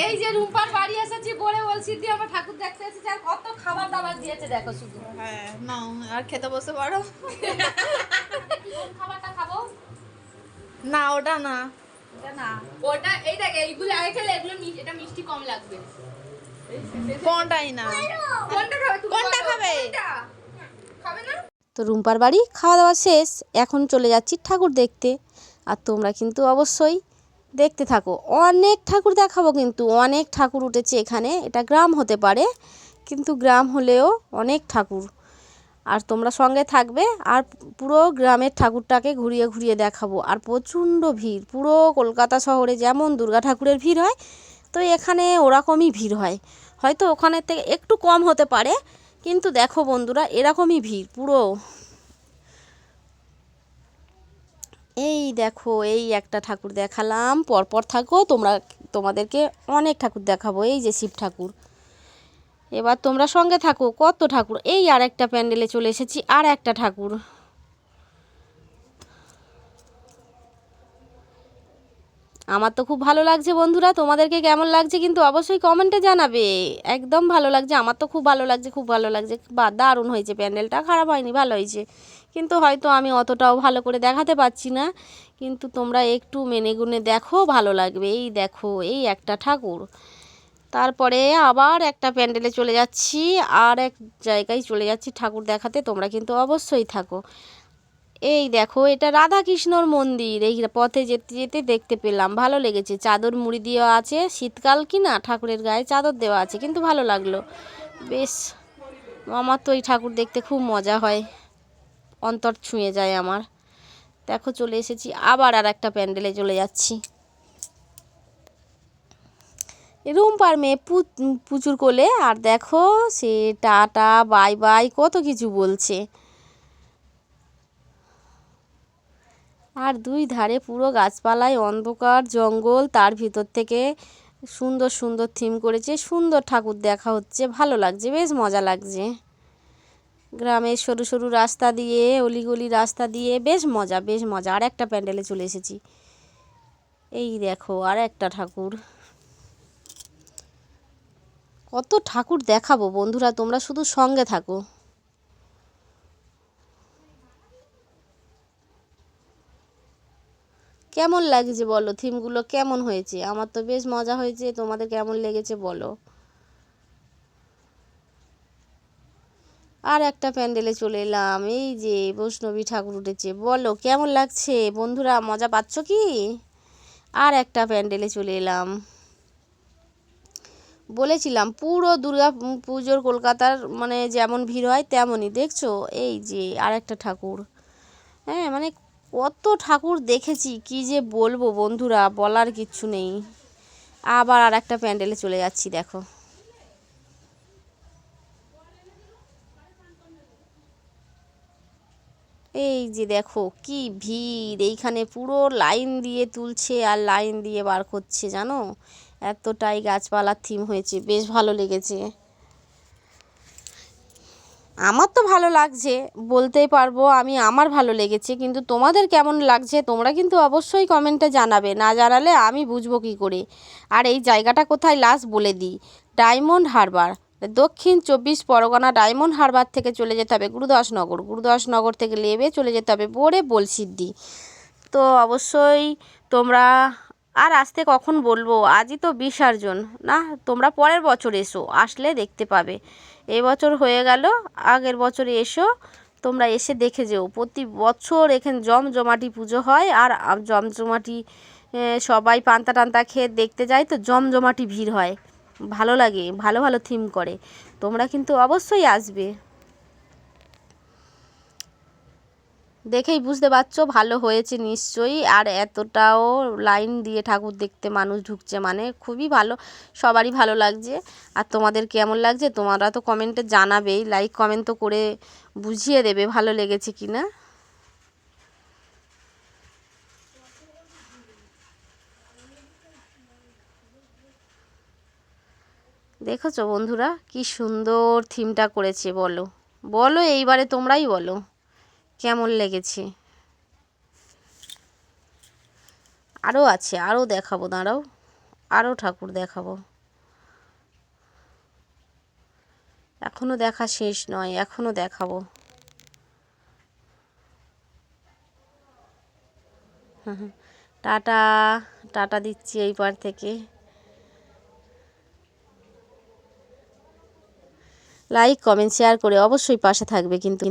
এই যে রুম্পার বাড়ি এসেছি বলে বলছি দি আমরা ঠাকুর দেখতে এসেছি আর কত খাবার দাবার দিয়েছে দেখো শুধু। হ্যাঁ নাও আর খেতে বসে পারো। কোন খাবারটা খাবো? না ওটা না, এটা না ওটা, এই দেখ এইগুলো আগে খেলে এগুলো এটা মিষ্টি কম লাগবে। কোনটাই না। কোনটা খাবে তুমি? কোনটা খাবে? খাবে না? তো রুম্পার বাড়ি খাওয়া দাওয়া শেষ, এখন চলে যাচ্ছি ঠাকুর দেখতে। আর তোমরা কিন্তু অবশ্যই দেখতে থাকো, অনেক ঠাকুর দেখাবো, কিন্তু অনেক ঠাকুর উঠেছে এখানে। এটা গ্রাম হতে পারে, কিন্তু গ্রাম হলেও অনেক ঠাকুর। আর তোমরা সঙ্গে থাকবে, আর পুরো গ্রামের ঠাকুরটাকে ঘুরিয়ে ঘুরিয়ে দেখাবো। আর প্রচণ্ড ভিড়, পুরো কলকাতা শহরে যেমন দুর্গা ঠাকুরের ভিড় হয়, তো এখানে ওরকমই ভিড় হয়। হয়তো ওখানের থেকে একটু কম হতে পারে, কিন্তু দেখো বন্ধুরা এরকমই ভিড় পুরো। এই দেখো, এই একটা ঠাকুর দেখালাম, পরপর থাকো তোমাদেরকে অনেক ঠাকুর দেখাবো। এই যে শিব ঠাকুর, এবার তোমরা সঙ্গে থাকো। কত ঠাকুর! এই আর একটা প্যান্ডেলে চলে এসেছি, আর একটা ঠাকুর। আমার তো খুব ভালো লাগছে বন্ধুরা, তোমাদেরকে কেমন লাগছে কিন্তু অবশ্যই কমেন্টে জানাবে। একদম ভালো লাগছে, আমার তো খুব ভালো লাগছে, খুব ভালো লাগছে। বা দারুণ হয়েছে প্যান্ডেলটা, খারাপ হয়নি, ভালো হয়েছে। কিন্তু হয়তো আমি অতটাও ভালো করে দেখাতে পারছি না, কিন্তু তোমরা একটু মেনে গুনে দেখো, ভালো লাগবে। এই দেখো, এই একটা ঠাকুর। তারপরে আবার একটা প্যান্ডেলে চলে যাচ্ছি, আর এক জায়গায় চলে যাচ্ছি ঠাকুর দেখাতে, তোমরা কিন্তু অবশ্যই থাকো। এই দেখো, এটা রাধা কৃষ্ণর মন্দির। এই পথে যেতে যেতে দেখতে পেলাম, ভালো লেগেছে। চাদর মুড়ি দেওয়া আছে, শীতকাল কি না, ঠাকুরের গায়ে চাদর দেওয়া আছে, কিন্তু ভালো লাগলো বেশ। আমার তো এই ঠাকুর দেখতে খুব মজা হয়, অন্তর ছুঁয়ে যায় আমার। দেখো চলে এসেছি, আবার আর একটা প্যান্ডেলে চলে যাচ্ছি। রুম্পার মেয়ে পুচুর কোলে, আর দেখো সে টাটা বাই বাই কত কিছু বলছে। আর দুই ধারে পুরো গাছপালায় অন্ধকার জঙ্গল, তার ভিতর থেকে সুন্দর সুন্দর থিম করেছে, সুন্দর ঠাকুর দেখা হচ্ছে, ভালো লাগছে, বেশ মজা লাগছে। গ্রামের সরু সরু রাস্তা দিয়ে, অলিগলি রাস্তা দিয়ে, বেশ মজা, বেশ মজা। আর একটা প্যান্ডেলে চলে এসেছি। এই দেখো, আর একটা ঠাকুর। কত ঠাকুর দেখাবো বন্ধুরা, তোমরা শুধু সঙ্গে থাকো। কেমন লাগছে বলো, থিমগুলো কেমন হয়েছে? আমার তো বেশ মজা হয়েছে, তোমাদের কেমন লেগেছে বলো। আর একটা প্যান্ডেলে চলে এলাম, এই যে বৈষ্ণবী ঠাকুর উঠেছে, বলো কেমন লাগছে বন্ধুরা, মজা পাচ্ছ কি? আর একটা প্যান্ডেলে চলে এলাম। বলেছিলাম পুরো দুর্গা পুজোর কলকাতার মানে যেমন ভিড় হয় তেমনই, দেখছো? এই যে আর একটা ঠাকুর। হ্যাঁ মানে কত ঠাকুর দেখেছি, কি যে বলবো বন্ধুরা, বলার কিচ্ছু নেই। আবার আর একটা প্যান্ডেলে চলে যাচ্ছি, দেখো। এই যে দেখো কি ভিড়, এইখানে পুরো লাইন দিয়ে তুলছে আর লাইন দিয়ে বার করছে, জানো? এতটাই গাছপালার থিম হয়েছে, বেশ ভালো লেগেছে। আমার তো ভালো লাগছে, বলতেই পারবো আমি, আমার ভালো লেগেছে, কিন্তু তোমাদের কেমন লাগছে তোমরা কিন্তু অবশ্যই কমেন্টে জানাবে, না জানালে আমি বুঝবো কী করে। আর এই জায়গাটা কোথায় লাস্ট বলে দিই, ডায়মন্ড হারবার, দক্ষিণ 24 পরগনা ডায়মন্ড হারবার থেকে চলে যেতে হবে গুরুদাসনগর, গুরুদাসনগর থেকে নেমে চলে যেতে হবে বোরে বলসিদ্ধি। তো অবশ্যই তোমরা, আর আসতে কখন বলবো, আজই তো বিসর্জন না, তোমরা পরের বছর এসো, আসলে দেখতে পাবে। এই বছর হয়ে গেল, আগের বছরে এসো, তোমরা এসে দেখে যেও। প্রতি বছর এখানে জমজমাটি পুজো হয়, আর জমজমাটি সবাই পান্তা টান্তা খেয়ে দেখতে যায়, তো জমজমাটি ভিড় হয়, ভালো লাগে, ভালো ভালো থিম করে। তোমরা কিন্তু অবশ্যই আসবে, দেখেই বুঝতে পারছো ভালো হয়েছে নিশ্চয়ই। আর এতটাও লাইন দিয়ে ঠাকুর দেখতে মানুষ ঢুকছে, মানে খুবই ভালো, সবারই ভালো লাগছে। আর তোমাদের কেমন লাগছে তোমরা তো কমেন্টে জানাবেই, লাইক কমেন্ট তো করে বুঝিয়ে দেবে ভালো লেগেছে কি না। দেখেছো বন্ধুরা কি সুন্দর থিমটা করেছে, বলো বলো এইবারে তোমরাই বলো কেমন লেগেছে। আরও আছে, আরও দেখাবো, দাঁড়াও, আরও ঠাকুর দেখাবো। এখনও দেখা শেষ নয়, এখনও দেখাবো। টাটা টাটা দিচ্ছি এই পার থেকে। লাইক কমেন্ট শেয়ার করে অবশ্যই পাশে থাকবে কিন্তু।